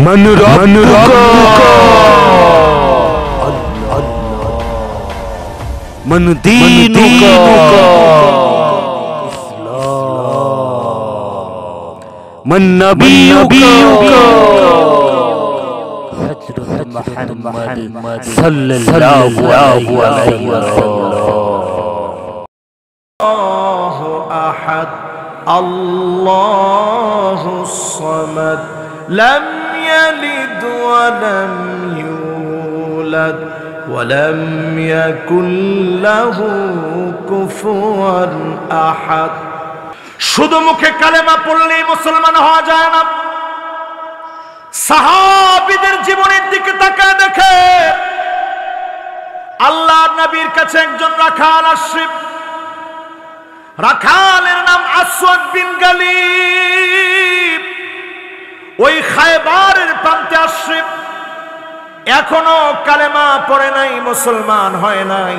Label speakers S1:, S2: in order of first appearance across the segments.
S1: मन रुको मन दीन मन नबी मोहम्मद सल्लल्लाहु अलैहि
S2: अहद अल्लाहु समद लम यलिद वलम यूलद वलम यकुल लहू कुफुवन अहद। শুধু মুখে কালেমা পড়লেই মুসলমান হওয়া যায় না। সাহাবীদের জীবনের দিকে তাকায় দেখে আল্লাহর নবীর কাছে একজন রাখাল আসে। রাখালের নাম আসওয়াদ বিন গালিব। ওই খায়বারের প্রান্তে আসে, এখনো কালেমা পড়ে নাই, মুসলমান হয় নাই।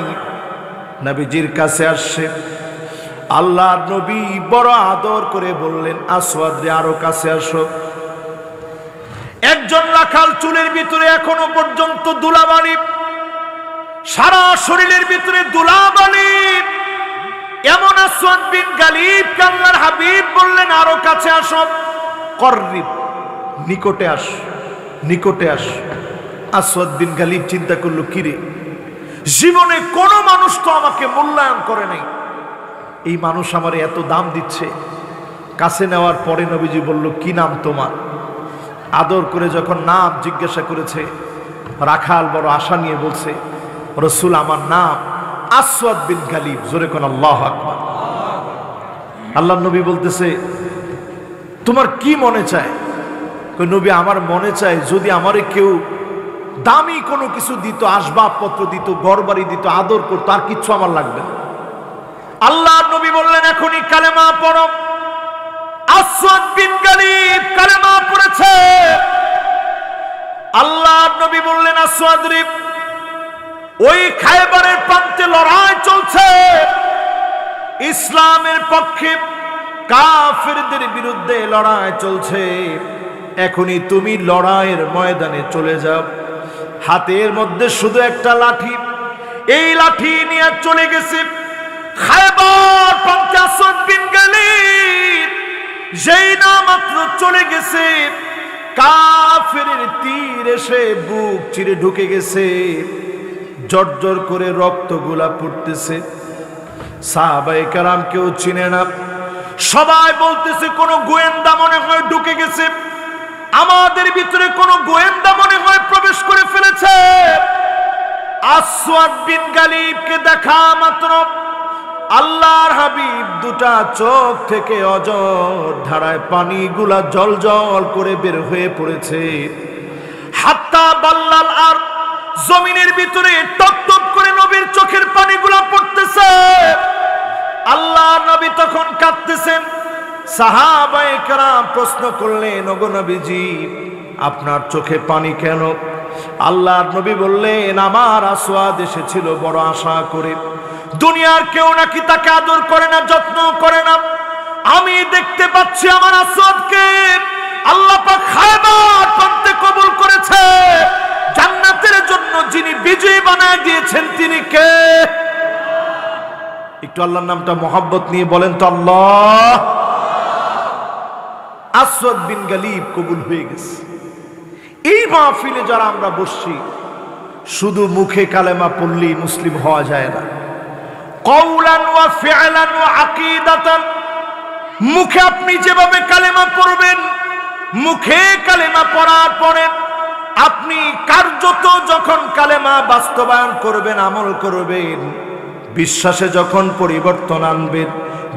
S2: নবীজির কাছে আসে, আল্লাহর নবী বড় আদর করে বললেন, আসওয়াদ রে, আরো কাছে আসো। একজন রাখাল, চুলের ভিতরে এখনো পর্যন্ত ধুলাবালি, সারা শরীরের ভিতরে ধুলাবালি। এমন আসওয়াদ বিন গালিব কে আল্লাহর হাবিব বললেন, আরো কাছে আসো। করিব, নিকটে আস, নিকটে আস। আসওয়াদ বিন গালিব চিন্তা করলো, কিরে, জীবনে কোনো মানুষ তো আমাকে মূল্যায়ন করে নাই, এই মানুষ আমার এত দাম দিচ্ছে। কাছে নেওয়ার পরে নবীজি বলল, কি নাম তোমার? আদর করে যখন নাম জিজ্ঞাসা করেছে, রাখাল বড় আশা নিয়ে বলছে, রাসূল, আমার নাম আসওয়াদ বিন গালিব। জোরে কোন আল্লাহু আকবার। আল্লাহর নবী বলতেছে, তোমার কি মনে চায়? কই, নবী, আমার মনে চায় যদি আমারে কেউ দামি কোনো কিছু দিত, আসবাবপত্র দিত, ঘরবাড়ি দিত, আদর করতো, আর কিচ্ছু আমার লাগবে না। আল্লাহর নবী বললেন, এখনই কালেমা পড়ো। আসওয়াদ বিন গালিব কালেমা পড়েছে। আল্লাহর নবী বললেন, আসওয়াদ রে, ওই খায়বারের প্রান্তে লড়াই চলছে, ইসলামের পক্ষে কাফেরদের বিরুদ্ধে লড়াই চলছে। এখনই তুমি লড়াইয়ের ময়দানে চলে যাও। হাতের মধ্যে শুধু একটা লাঠি, এই লাঠি নিয়ে চলে গেছে খায়বার প্রান্তে আসওয়াদ বিন গালিব। যেই না মাত্র চলে গেছে, কাফেরের তীর এসে বুক চিরে ঢুকে গেছে, জর্জর করে রক্তগুলা পড়তেছে। সাহাবায়ে কেরাম কেউ চিনে না, সবাই বলতেছে কোন গোয়েন্দা মনে হয় ঢুকে গেছে, আমাদের ভিতরে কোন গোয়েন্দা মনে হয় প্রবেশ করে ফেলেছে। আসওয়াদ বিন গালিবকে দেখা মাত্র আল্লাহর হাবিব দুটা চোখ থেকে অঝর ধারায় পানিগুলা জল জল করে বের হয়ে পড়েছে। হাত্তা বাল্লাল, আর জমিনের ভিতরে টপ টপ করে নবীর চোখের পানিগুলা পড়তেছে। আল্লাহর নবী তখন কাঁদতেছেন। সাহাবায়ে কেরাম প্রশ্ন করলেন, ওগো নবীজি, আপনার চোখে পানি কেন? আল্লাহর নবী বললেন, আমার আসওয়াদ এসেছিল বড় আশা করে, দুনিয়ার কেউ নাকি তাকে আদর করে না, যত্ন করে না। আমি দেখতে পাচ্ছি আমার আসওয়াদকে আল্লাহ পাক খায়বার প্রান্তে কবুল করেছে। জান্নাতের জন্য যিনি বিজয়ী বানায় দিয়েছেন তিনি কে? একটু আল্লাহর নামটা মোহাব্বত নিয়ে বলেন তো, আল্লাহ। আসওয়াদ বিন গালিব কবুল হয়ে গেছে। এই মাহফিলে যারা আমরা বসছি, শুধু মুখে কালেমা পড়লেই মুসলিম হওয়া যায় না। কওলান ওয়া ফি'লান ওয়া আকীদাতান, মুখে আপনি যেভাবে কালেমা পড়বেন, মুখে কালেমা পড়ার পরে আপনি কার্যত যখন কালেমা বাস্তবায়ন করবেন, আমল করবেন, বিশ্বাসে যখন পরিবর্তন আনবেন,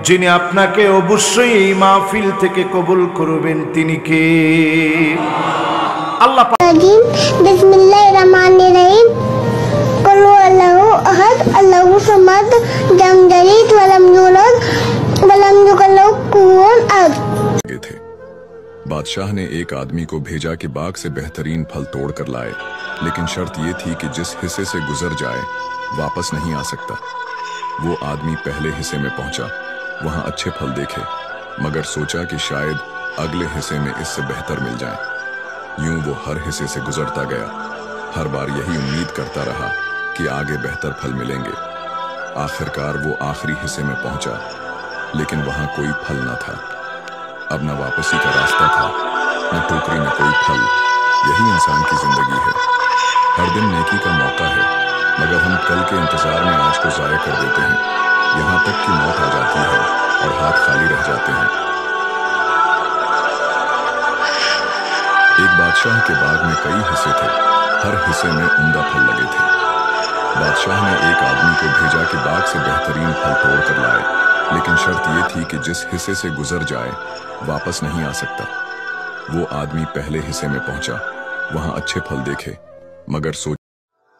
S2: যিনি আপনাকে অবশ্যই এই মাহফিল থেকে কবুল করবেন তিনি কে? আল্লাহ।
S3: বিসমিল্লাহির রহমানির রহিম। কুল হুয়াল্লাহু আহাদ আল্লাহু সামাদ লাম ইয়ালিদ ওয়া লাম ইউলাদ ওয়া লাম ইয়াকুল লাহু কুফুওয়ান আহাদ।
S4: बादशाह ने एक आदमी को भेजा कि बाग से बेहतरीन फल तोड़ कर लाए, लेकिन शर्त यह थी कि जिस हिस्से से गुजर जाए वापस नहीं आ सकता। वो आदमी पहले हिस्से में पहुंचा, वहां अच्छे फल देखे, मगर सोचा कि शायद अगले हिस्से में इससे बेहतर मिल जाए। यूं वो हर हिस्से से गुजरता गया, हर बार यही उम्मीद करता रहा कि आगे बेहतर फल मिलेंगे। आखिरकार वो आखिरी हिस्से में पहुंचा, लेकिन वहां कोई फल न था। अब न वापसी का रास्ता था, न टोकरी में कोई फल। यही इंसान की जिंदगी है। हर दिन नेकी का मौका है, मगर हम कल के इंतजार में आज को जाया कर देते हैं। यहाँ तक कि मौत आ जाती है और हाथ खाली रह जाते हैं। एक बादशाह के बाग में कई हिस्से थे, हर हिस्से में उम्दा फल लगे थे। बादशाह ने एक आदमी को भेजा कि बाग से बेहतरीन फल तोड़ कर लाए, लेकिन शर्त यह थी कि जिस हिस्से से गुजर जाए वापस नहीं आ सकता। वो आदमी पहले हिस्से में पहुंचा, वहां अच्छे फल देखे, मगर सोच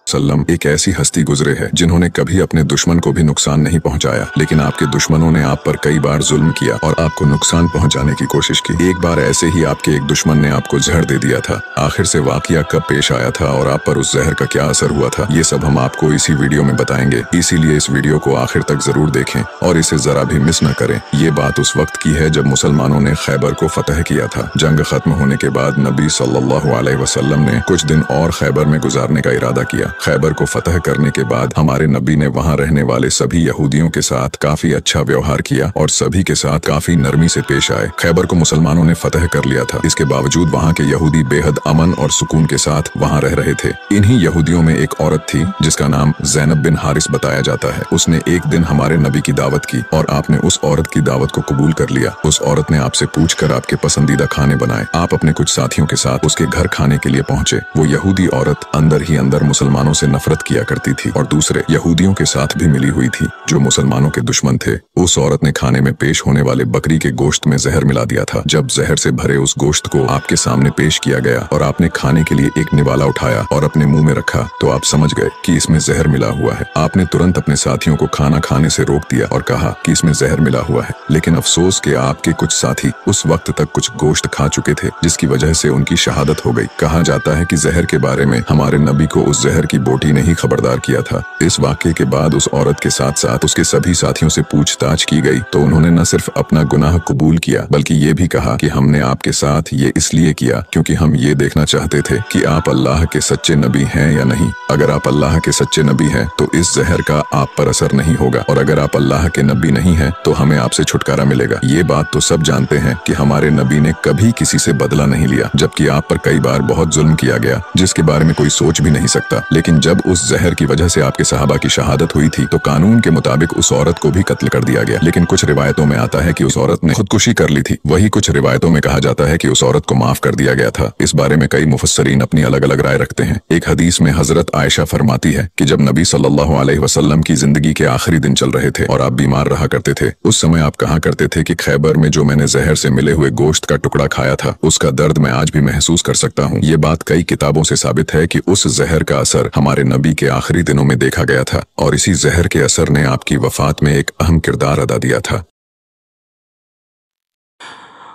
S4: सल्लम एक ऐसी हस्ती गुजरे है जिन्होंने कभी अपने दुश्मन को भी नुकसान नहीं पहुंचाया, लेकिन आपके दुश्मनों ने आप पर कई बार जुल्म किया और आपको नुकसान पहुंचाने की कोशिश की। एक बार ऐसे ही आपके एक दुश्मन ने आपको जहर दे दिया था। आखिर से वाकया कब पेश आया था और आप पर उस जहर का क्या असर हुआ था, ये सब हम आपको इसी वीडियो में बताएंगे। इसीलिए इस वीडियो को आखिर तक जरूर देखें और इसे जरा भी मिस न करें। ये बात उस वक्त की है जब मुसलमानों ने खैबर को फतह किया था। जंग खत्म होने के बाद नबी सल्लल्लाहु अलैहि वसल्लम ने कुछ दिन और खैबर में गुजारने का इरादा किया। खैबर को फतह करने के बाद हमारे नबी ने वहां रहने वाले सभी यहूदियों के साथ काफी अच्छा व्यवहार किया और सभी के साथ काफी नरमी से पेश आए। खैबर को मुसलमानों ने फतह कर लिया था, इसके बावजूद वहां के यहूदी बेहद अमन और सुकून के साथ वहां रह रहे थे। इन्हीं यहूदियों में एक औरत थी जिसका नाम ज़ैनब बिन हारिस बताया जाता है। उसने एक दिन हमारे नबी की दावत की और आपने उस औरत की दावत को कबूल कर लिया। उस औरत ने आपसे पूछकर आपके पसंदीदा खाने बनाए। आप अपने कुछ साथियों के साथ उसके घर खाने के लिए पहुंचे। वो यहूदी औरत अंदर ही अंदर मुसलमानों से नफरत किया करती थी और दूसरे यहूदियों के साथ भी मिली हुई थी जो मुसलमानों के दुश्मन थे। उस औरत ने खाने में पेश होने वाले बकरी के गोश्त में जहर मिला दिया था। जब जहर से भरे उस गोश्त को आपके सामने पेश किया गया और आपने खाने के लिए एक निवाला उठाया और अपने मुंह में रखा तो आप समझ गए कि इसमें जहर मिला हुआ है। आपने तुरंत अपने साथियों को खाना खाने से रोक दिया और कहा कि इसमें जहर मिला हुआ है, लेकिन अफसोस कि आपके कुछ साथी उस वक्त तक कुछ गोश्त खा चुके थे जिसकी वजह से उनकी शहादत हो गई। कहा जाता है कि जहर के बारे में हमारे नबी को उस जहर की बोटी ने ही खबरदार किया था। इस वाक़ये के बाद उस औरत के साथ साथ उसके सभी साथियों से पूछताछ की गई तो उन्होंने न सिर्फ अपना गुनाह कबूल किया बल्कि ये भी कहा कि हमने आपके साथ ये इसलिए किया क्योंकि हम ये देखना चाहते थे कि आप अल्लाह के सच्चे नबी हैं या नहीं। अगर आप अल्लाह के सच्चे नबी हैं तो इस जहर का आप पर असर नहीं होगा, और अगर आप अल्लाह के नबी नहीं हैं तो हमें आपसे छुटकारा मिलेगा। ये बात तो सब जानते हैं कि हमारे नबी ने कभी किसी से बदला नहीं लिया, जबकि आप पर कई बार बहुत जुल्म किया गया जिसके बारे में कोई सोच भी नहीं सकता। लेकिन जब उस जहर की वजह से आपके सहाबा की शहादत हुई थी तो कानून के मुताबिक उस औरत को भी कत्ल कर दिया गया। लेकिन कुछ रिवायतों में आता है कि उस औरत ने खुदकुशी कर ली थी। वही कुछ रिवायतों में कहा जाता है कि उस औरत को माफ कर दिया गया था। इस बारे में कई मुफस्सरीन अपनी अलग अलग राय रखते हैं। एक हदीस में हजरत आयशा फरमाती है कि जब नबी सल्लल्लाहु अलैहि वसल्लम की जिंदगी के आखिरी दिन चल रहे थे और आप बीमार रहा करते थे, उस समय आप कहा करते थे कि खैबर में जो मैंने जहर से मिले हुए गोश्त का टुकड़ा खाया था उसका दर्द मैं आज भी महसूस कर सकता हूँ। ये बात कई किताबों से साबित है कि उस जहर का असर हमारे नबी के आखिरी दिनों में देखा गया था और इसी जहर के असर ने आपकी वफात में एक अहम किरदार अदा दिया था।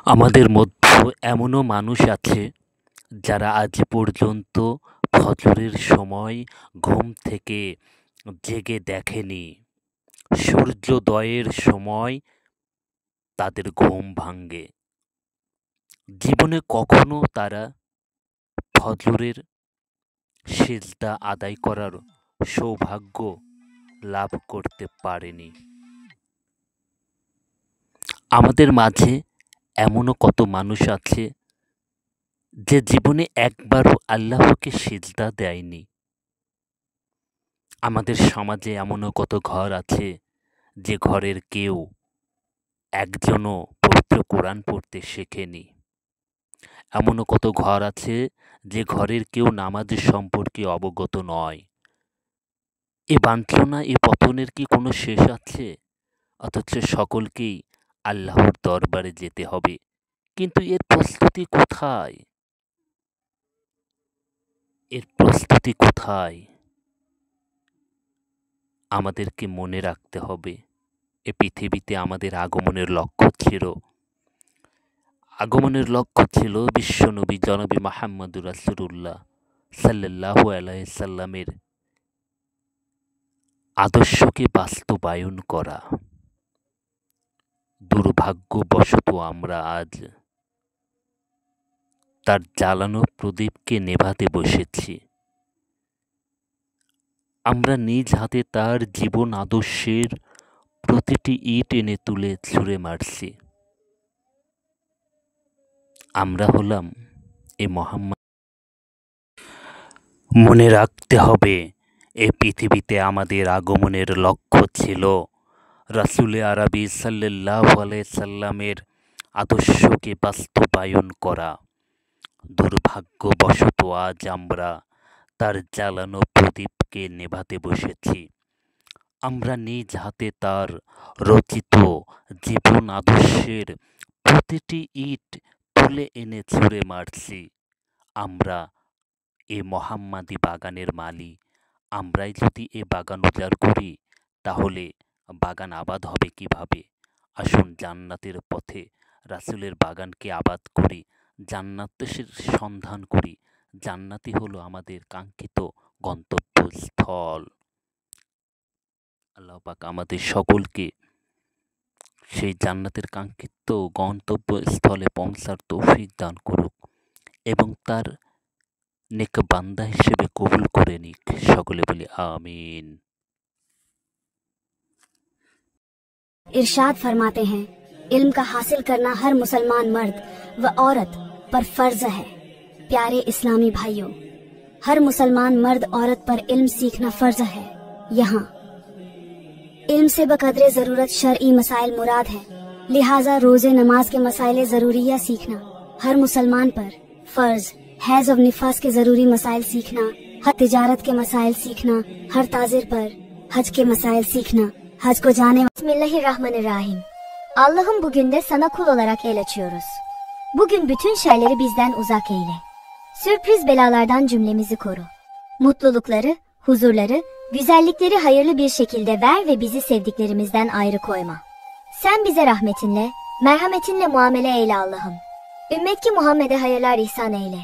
S1: আমাদের মধ্যে এমনও মানুষ আছে যারা আজ পর্যন্ত ফজরের সময় ঘুম থেকে জেগে দেখেনি। সূর্যোদয়ের সময় তাদের ঘুম ভাঙে। জীবনে কখনো তারা ফজরের সিজদা আদায় করার সৌভাগ্য লাভ করতে পারেনি। আমাদের মাঝে এমনও কত মানুষ আছে যে জীবনে একবারও আল্লাহকে সিজদা দেয়নি। আমাদের সমাজে এমনও কত ঘর আছে যে ঘরের কেউ একজনও পবিত্র কোরআন পড়তে শেখেনি। এমনও কত ঘর আছে যে ঘরের কেউ নামাজের সম্পর্কে অবগত নয়। এ বাঞ্ছনা, এ পতনের কি কোনো শেষ আছে? অথচ সকলকেই আল্লাহর দরবারে যেতে হবে, কিন্তু এর প্রস্তুতি কোথায়? এর প্রস্তুতি কোথায়? আমাদেরকে মনে রাখতে হবে এ পৃথিবীতে আমাদের আগমনের লক্ষ্য ছিল বিশ্বনবী জনাবে মুহাম্মদুর রাসূলুল্লাহ সাল্লাল্লাহু আলাইহি সাল্লামের আদর্শকে বাস্তবায়ন করা। দুর্ভাগ্যবশত আমরা আজ তার জ্বালানো প্রদীপকে নেভাতে বসেছি। আমরা নিজ হাতে তার জীবন আদর্শের প্রতিটি ইট এনে তুলে ছুঁড়ে মারছি। আমরা হলাম এ মোহাম্মদ। মনে রাখতে হবে, এ পৃথিবীতে আমাদের আগমনের লক্ষ্য ছিল রাসূলে আরবি সাল্লাল্লাহু আলাইহি সাল্লামের আদর্শকে বাস্তবায়ন করা। দুর্ভাগ্যবশত আজ আমরা তার জ্বালানো প্রদীপকে নেভাতে বসেছি। আমরা নিজ হাতে তার রচিত জীবন আদর্শের প্রতিটি ইট তুলে এনে ছুঁড়ে মারছি। আমরা এ মোহাম্মদী বাগানের মালি। আমরাই যদি এ বাগান উজাড় করি, তাহলে বাগান আবাদ হবে কিভাবে? আসুন জান্নাতের পথে রাসূলের বাগানকে আবাদ করি, জান্নাতের সন্ধান করি। জান্নাতই হলো আমাদের কাঙ্ক্ষিত গন্তব্যস্থল। আল্লাহ পাক আমাদের সকলকে সেই জান্নাতের কাঙ্ক্ষিত গন্তব্যস্থলে পৌঁছার তৌফিক দান করুক এবং তার নেক বান্দা হিসেবে কবুল করে নিক। সকলে বলি आमीन।
S5: इरशाद फरमाते हैं, इल्म का हासिल करना हर मुसलमान मर्द व औरत पर फर्ज है। प्यारे इस्लामी भाइयों, हर मुसलमान मर्द औरत पर इल्म सीखना फर्ज है। यहाँ इल्म से बकदरे जरूरत शरई मसाइल मुराद है, लिहाजा रोजे नमाज के मसाइल जरूरिया सीखना हर मुसलमान पर फर्ज। हैज और निफास के जरूरी मसाइल सीखना, हर तिजारत के मसाइल सीखना हर ताजिर पर, हज के मसाइल सीखना haz ko जाने। Bismillahirrahmanirrahim. Allah'ım bugün de sana kul olarak el açıyoruz. Bugün bütün şeyleri bizden uzak eyle. Sürpriz belalardan cümlemizi koru. Mutlulukları, huzurları, güzellikleri hayırlı bir şekilde ver ve bizi sevdiklerimizden ayrı koyma. Sen bize rahmetinle, merhametinle muamele eyle Allah'ım. Ümmet ki Muhammed'e hayırlar ihsan eyle.